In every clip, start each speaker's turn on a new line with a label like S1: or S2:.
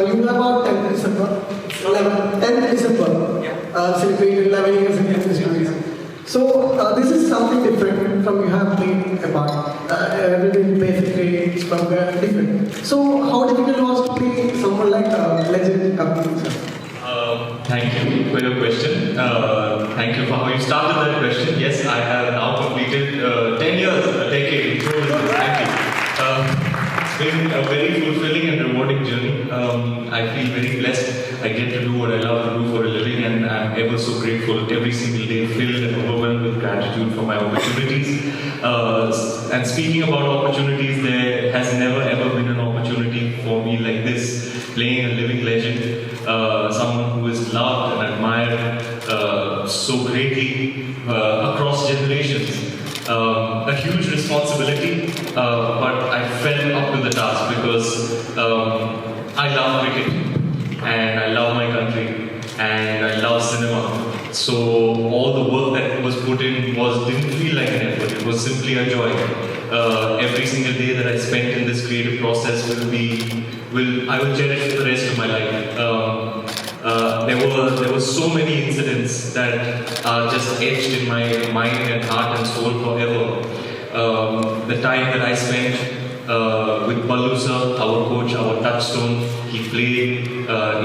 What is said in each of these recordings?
S1: you have about 10th December, 10th December, celebrated 11 years in history. So this is something different from you have played a part. Everything basically is from different. So how difficult was to play someone like legend Kapil Dev?
S2: Thank you for your question. Thank you for how you started that question. Yes, I have now completed 10 years, a decade in show business. Thank you. It's been a very fulfilling and rewarding journey. I feel very blessed. I get to do what I love to do for a living, and I'm ever so grateful every single day, filled and overwhelmed with gratitude for my opportunities. And speaking about opportunities, there has never ever been an opportunity for me like this, playing a living legend. Someone who is loved and admired so greatly across generations. A huge responsibility, but I fell up to the task because I love cricket and I love my country and I love cinema. So all the work that was put in didn't feel like an effort. It was simply a joy. Every single day that I spent in this creative process I will cherish for the rest of my life. There were so many incidents that are just etched in my mind and heart and soul forever. The time that I spent with Ballu sir, our coach, our touchstone. He played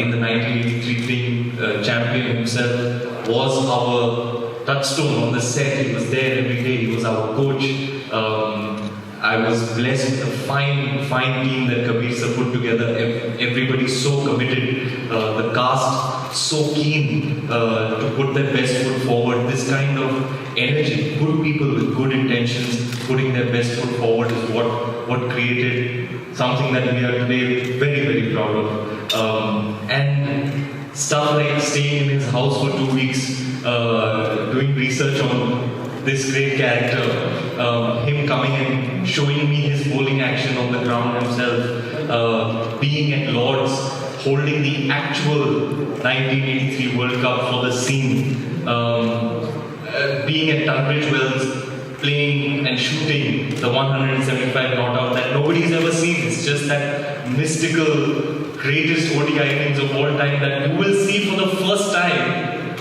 S2: in the 1983 team, champion himself, was our touchstone on the set. He was there every day. He was our coach. I was blessed with a fine team that Kabir sir put together. Everybody so committed, the cast so keen to put their best foot forward. This kind of energy, good people with good intentions, putting their best foot forward is what created something that we are today very, very proud of. And stuff like staying in his house for 2 weeks, doing research on this great character, him coming and showing me his bowling action on the ground himself, being at Lord's, holding the actual 1983 World Cup for the scene, being at Tunbridge Wells, playing and shooting the 175 not out that nobody's ever seen. It's just that mystical, greatest ODI innings of all time that you will see for the first time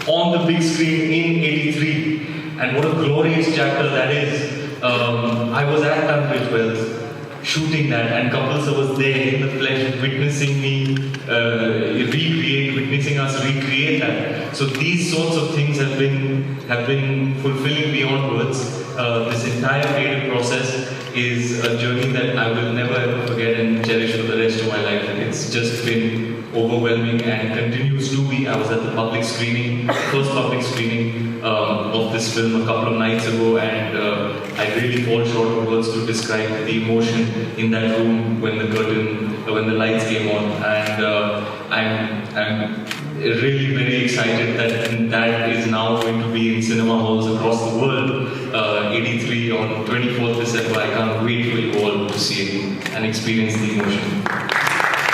S2: on the big screen in 83. And what a glorious chapter that is. I was at Tunbridge Wells shooting that, and Kapil sir was there in the flesh, witnessing me witnessing us recreate that. So these sorts of things have been fulfilling beyond words. This entire creative process is a journey that I will never ever forget and cherish for the rest of my life. It's just been overwhelming and continues to be. I was at the first public screening of this film a couple of nights ago, and I really fall short of words to describe the emotion in that room when the lights came on, and I'm really very excited that is now going to be in cinema halls across the world. 83 on 24th December. I can't wait for you all to see it and experience the emotion.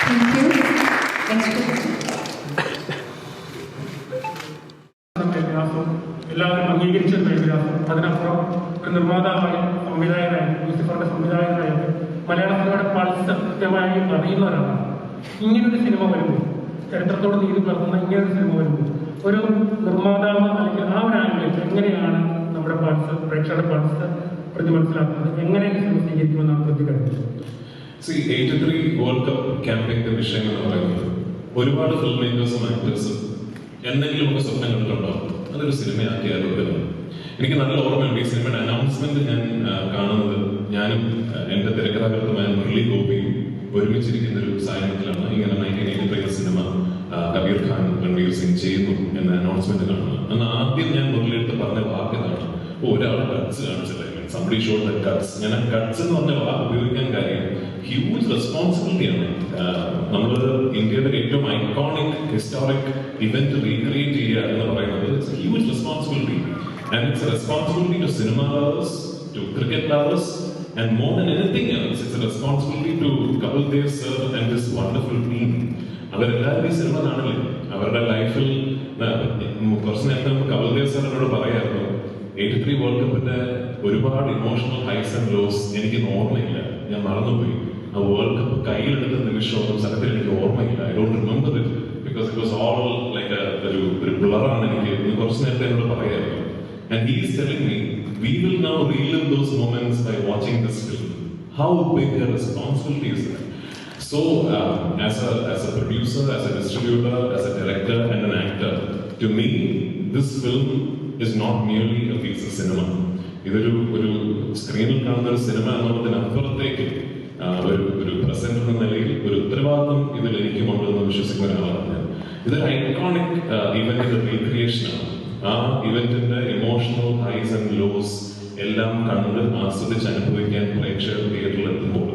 S3: Thank you. Next question.
S4: എല്ലാവരും അംഗീകരിച്ച ബയോഗ്രാഫ്, അതിനപ്പുറം ഒരു നിർമ്മാതാവായും സംവിധായകനായും ലൂസിഫറിന്റെ സംവിധായകനായും മലയാള സിനിമയുടെ pulse കൃത്യമായി അറിയുന്ന ഒരാളാണ്. ഇങ്ങനൊരു cinema വരുമ്പോൾ, ചരിത്രത്തോട് നീതി പുലർത്തുന്ന ഇങ്ങനൊരു സിനിമ വരുമ്പോൾ, ഒരു നിർമ്മാതാവ് അല്ലെങ്കിൽ ആ ഒരു ആംഗിളിൽ എങ്ങനെയാണ് നമ്മുടെ പൾസ്, പ്രേക്ഷകരുടെ പൾസ് പ്രതി മനസ്സിലാക്കുന്നത്, എങ്ങനെ ഈ സിനിമ സ്വീകരിക്കുമെന്നാണ് പ്രതികരിക്കുന്നത്?
S5: 83 വേൾഡ് കപ്പ് ക്യാമ്പയിന്റെ വിഷയം എന്ന് പറയുന്നത് ഒരുപാട് ഫിലിം മേക്കേഴ്സും ആക്ടേഴ്സും എന്തെങ്കിലും ഒക്കെ സ്വപ്നം കണ്ടിട്ടുണ്ടാവും അതൊരു സിനിമയാക്കിയാലോ എന്ന്. എനിക്ക് നല്ല ഓർമ്മയുണ്ട് ഈ സിനിമയുടെ അനൗൺസ്മെന്റ് ഞാൻ കാണുന്നത്. ഞാനും എന്റെ തിരക്കഥാകൃത്തുമായ മുരളി ഗോപിയും ഒരുമിച്ചിരിക്കുന്ന ഒരു സാഹചര്യത്തിലാണ് ഇങ്ങനെ 1983 സിനിമ കബീർ ഖാൻ രൺവീർ സിംഗ് ചെയ്യുന്നു എന്ന അനൗൺസ്മെന്റ് കാണുന്നത്. അന്ന് ആദ്യം ഞാൻ മുരളിയെടുത്ത് പറഞ്ഞ വാക്കിലാണ്, ഒരാൾ കട്ട്സ് കാണിച്ചില്ല, സംബഡി ഷോഡ് ദാറ്റ് കട്ട്സ്. ഞാൻ ആ കട്ട്സ് എന്ന് പറഞ്ഞ വാക്ക് ഉപയോഗിക്കാൻ കാര്യം ഹ്യൂജ് റെസ്പോൺസിബിലിറ്റിയാണ്. നമ്മൾ ഇന്ത്യയുടെ ഏറ്റവും ഐക്കോണിക് ഹിസ്റ്റോറിക് ഇവന്റ് റീക്രിയേറ്റ് ചെയ്യുക എന്ന് പറയുന്നത് it's a huge responsibility, and it's a responsibility to cinema lovers, to cricket lovers, and more than anything else it's a responsibility to Kapil Dev sir and this wonderful team. അവരെല്ലാവരും ഈ cinema കാണില്ലേ, അവരുടെ ലൈഫിൽ കുറച്ച് നേരത്തെ കപിൽ ദേവ് സാറിനോട് പറയായിരുന്നു 83 world കപ്പിന്റെ ഒരുപാട് ഇമോഷണൽ ഹൈസ് ആൻഡ് ലോസ് എനിക്ക് ഓർമ്മയില്ല, ഞാൻ മറന്നുപോയി. ആ വേൾഡ് കപ്പ് കയ്യിലെടുത്ത നിമിഷമൊന്നും സത്യത്തിൽ എനിക്ക് ഓർമ്മയില്ല. I don't remember it because it was all like ഒരു ബ്ലറാണ് എനിക്ക് കുറച്ച് നേരത്തെ എന്നോട് പറയായിരുന്നു. And he is telling me, we will now relive those moments by watching this film. How big a responsibility is that? So, as a producer, as a distributor, as a director and an actor, to me, this film is not merely a piece of cinema. ഇതൊരു സ്ക്രീനിൽ കാണുന്ന ഒരു cinema എന്നുള്ളതിനപ്പുറത്തേക്ക് ഒരു present എന്ന നിലയിൽ ഒരു ഉത്തരവാദിത്വം ഇതിൽ എനിക്കുമുണ്ടെന്ന് വിശ്വസിക്കുന്ന ഒരാളാണ് ഞാൻ. ഇതൊരു ഐക്കോണിക് ഇവന്റിന്റെ റീക്രിയേഷനാണ്. ആ ഇവന്റിന്റെ ഇമോഷണൽ ഹൈസ് ആൻഡ് ലോസ് എല്ലാം കണ്ട് ആസ്വദിച്ച് അനുഭവിക്കാൻ പ്രേക്ഷകർ തിയേറ്ററിൽ എത്തുമ്പോൾ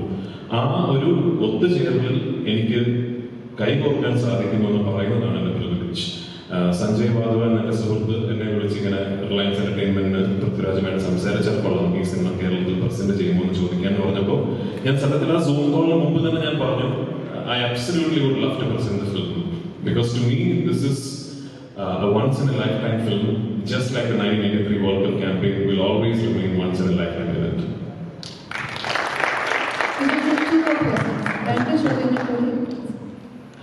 S5: ആ ഒരു ഒത്തുചേരലിൽ എനിക്ക് കൈകോർക്കാൻ സാധിക്കുമെന്ന് പറയുന്നതാണ് എന്റെ പ്രിവിലേജ്. സഞ്ജയ് വാധവൻ എന്റെ സുഹൃത്ത് എന്നെ വിളിച്ചിങ്ങനെ റിലയൻസ് എന്റർടൈൻമെന്റിന് പൃഥ്വിരാജുമായിട്ട് സംസാരിച്ചപ്പോൾ ഈ സിനിമ കേരളത്തിൽ പ്രസന്റ് ചെയ്യുമോ എന്ന് ചോദിക്കാൻ പറഞ്ഞപ്പോൾ ഞാൻ സത്യത്തിൽ ആ സൂം കോളിന് മുമ്പ് തന്നെ ഞാൻ പറഞ്ഞു, I absolutely would love to present this film because to me this is a once in a lifetime film, just like the 1983 World Cup campaign will always remain once in a lifetime event.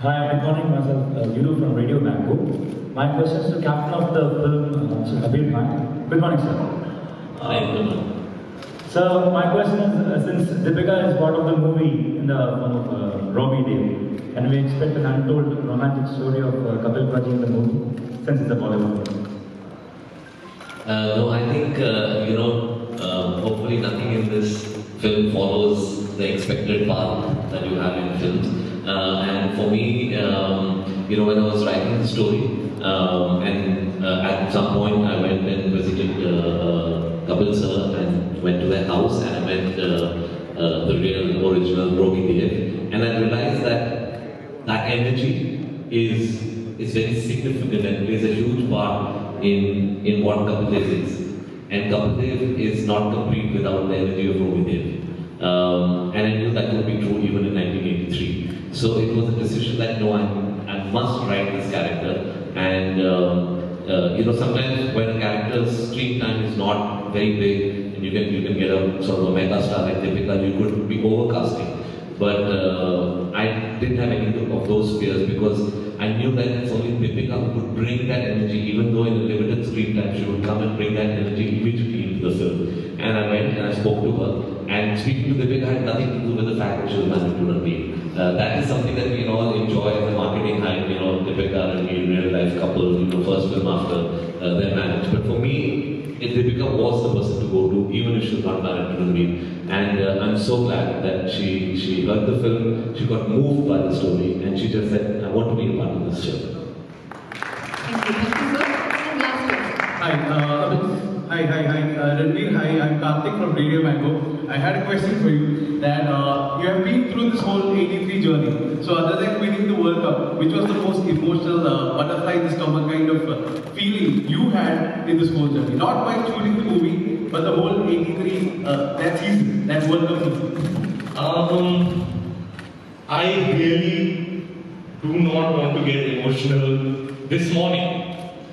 S6: Hi, I'm calling myself Guru from Radio Banco. My question is to captain of the film, Kapil Dev. Good morning, sir.
S2: Hi, good morning.
S6: So my question is, since Deepika is part of the movie in the form of Robbie Dev, and we expect an untold romantic story of Kapil Dev in the movie, since it's a Bollywood film.
S7: No, I think, hopefully nothing in this film follows the expected path that you have in films. And for me, when I was writing the story, at some point I went and visited Kapil sir and went to their house and I met the real original Robbie Dev, and I realized that energy is very significant and plays a huge part in what Kapil Dev is. And Kapil Dev is not complete without the energy of Robbie Dev. And I knew that would be true even in 1983. So it was a decision that no, I must write this character. And sometimes when a character's screen time is not very big, and you can get a sort of a mega star like Deepika, you could be overcasting. But I didn't have any of those fears because I knew that it's only Deepika who could bring that energy, even though in a limited screen time, she would come and bring that energy immediately into the film. And I went and I spoke to her. And speaking to Deepika had nothing to do with the fact that she was married to Ranveer. That is something that we all enjoy as a marketing hype, Deepika and Ranveer, real life couple, first film after their marriage. But for me, Deepika was the person to go to, even if she was not married to Ranveer. And I'm so glad that she heard the film, she got moved by the story, and she just said, I want to be a part of this film.
S3: Thank you, sir. And last question.
S1: Hi, Ranveer, hi, I'm Karthik from Radio Mango. I had a question for you that you have been through this whole 83 journey. So other than winning the World Cup, which was the most emotional butterfly in the stomach kind of feeling you had in this whole journey? Not by choosing the movie, but the whole 83, that season, that World Cup season.
S2: I really do not want to get emotional this morning.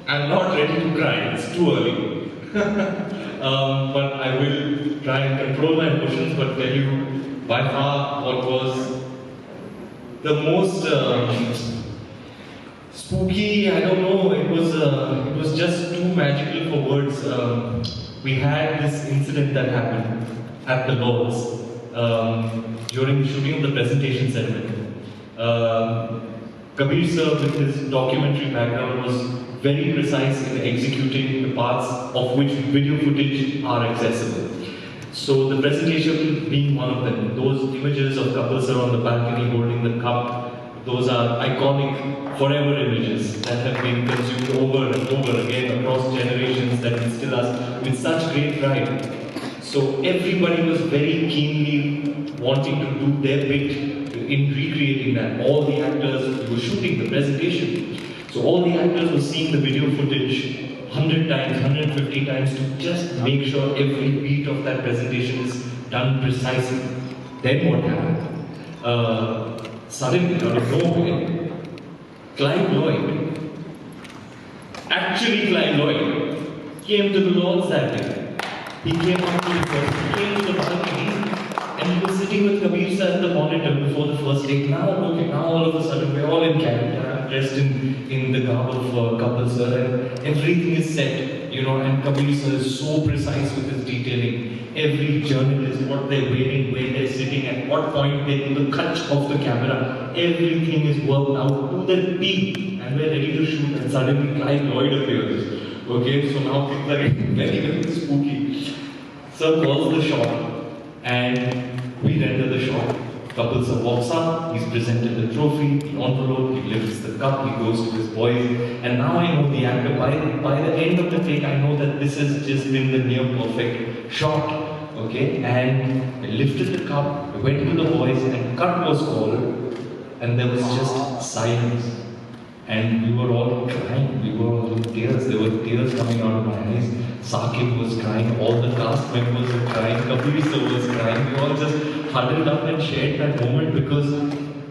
S2: I'm not ready to cry, it's too early. But I will try and control my emotions, but tell you by far what was the most spooky, I don't know, it was just too magical for words. We had this incident that happened at the Lords during the shooting of the presentation ceremony. Kabir sir, with his documentary background, was very precise in executing the parts of which video footage are accessible. So the presentation being one of them, those images of Kapil sir on the balcony holding the cup, those are iconic forever images that have been consumed over and over again across generations that instill us with such great pride. So everybody was very keenly wanting to do their bit in recreating that. All the actors who were shooting the presentation. So all the actors were seeing the video footage 100 times, 150 times to just make sure every beat of that presentation is done precisely. Then what happened? Suddenly, out of nowhere, Clive Lloyd, actually Clive Lloyd, came to the Lords that day. He came up to the balcony and he was sitting with Kabir sir at the monitor before the first take. Now all of a sudden we're all in character, dressed in the garb of Kapil sir, and everything is set, and Kabir sir is so precise with his detailing. Every journalist, what they're wearing, where they're sitting, at what point they do the cut of the camera, everything is worked out to the T, and we're ready to shoot, and suddenly Clive Lloyd appears. Okay, so now things are getting very, very spooky. Sir calls the shot, and we render the shot. Kapil sir walks up, he's presented the trophy, the envelope, he lifts the cup, he goes to his boys, and now I know the actor, by the end of the take, I know that this has just been the near perfect shot. Okay, and I lifted the cup, I went to the boys, and cut was called, and there was just silence. And we were all crying, we were all in tears, there were tears coming out of my eyes. Sakib was crying, all the cast members were crying, Kabir sir was crying, we all just huddled up and shared that moment, because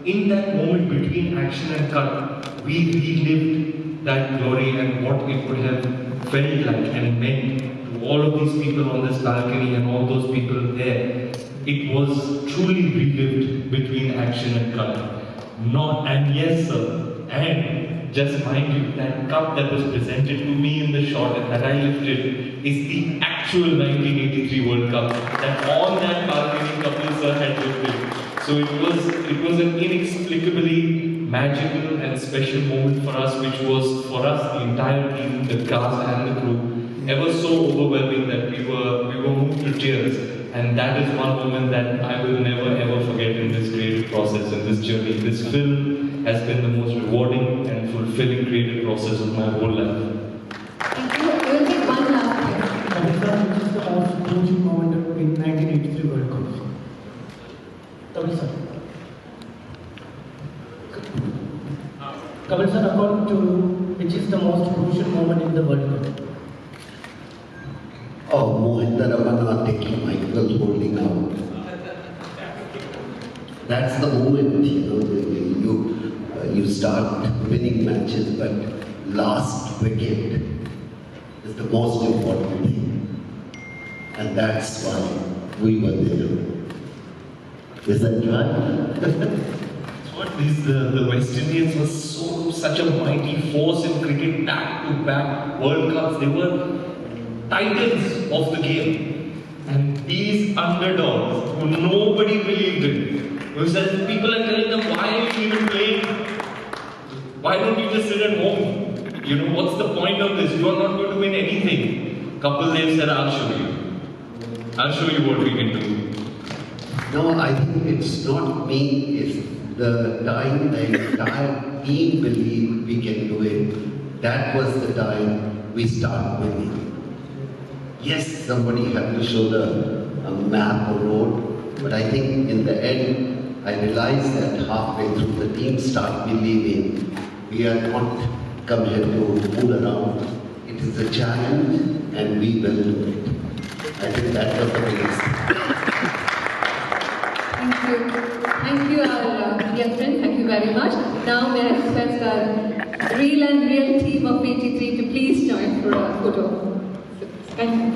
S2: in that moment between action and cut, we relived that glory and what it would have felt like and meant to all of these people on this balcony and all those people there. It was truly relived between action and cut. And yes sir, and just mind you, that cup that was presented to me in the shot and that I lifted is the actual 1983 World Cup that on that balcony Kapil sir had lifted. So it was an inexplicably magical and special moment for us, which was for us, the entire team, the cast and the crew, ever so overwhelming that we were moved to tears. And that is one moment that I will never ever forget in this creative process, in this journey. This film has been the most rewarding and fulfilling creative process of my whole life.
S3: Thank you. We will take one last question.
S1: Which is the most crucial moment in 1983 World Cup? Kapil sir. Kapil sir, according to you, which is the most crucial moment in the World Cup?
S8: Oh, Mohinder Ramanathan taking Michael holding out. That's the moment, you start winning matches, but last wicket is the most important thing. And that's why we were there. Is that right?
S2: What is the West Indians were such a mighty force in cricket, back-to-back World Cups. They were titans of the game. And these underdogs who nobody believed in, who said people are telling them, why are you even playing? Why don't you just sit at home? What's the point of this? You are not going to win anything. Kapil Dev said, I'll show you. I'll show you what we can do.
S8: No, I think it's not me, it's the time the entire team believed we can do it. That was the time we start winning. Yes, somebody had to show the map or road, but I think in the end, I realized that halfway through the team start believing we are not come here to fool around. It is a challenge and we will do it. I think that was the biggest thing.
S3: Thank you. Thank you, our dear friend. Thank you very much. Now may I request our real team of 83 to please join for a photo. Thank you.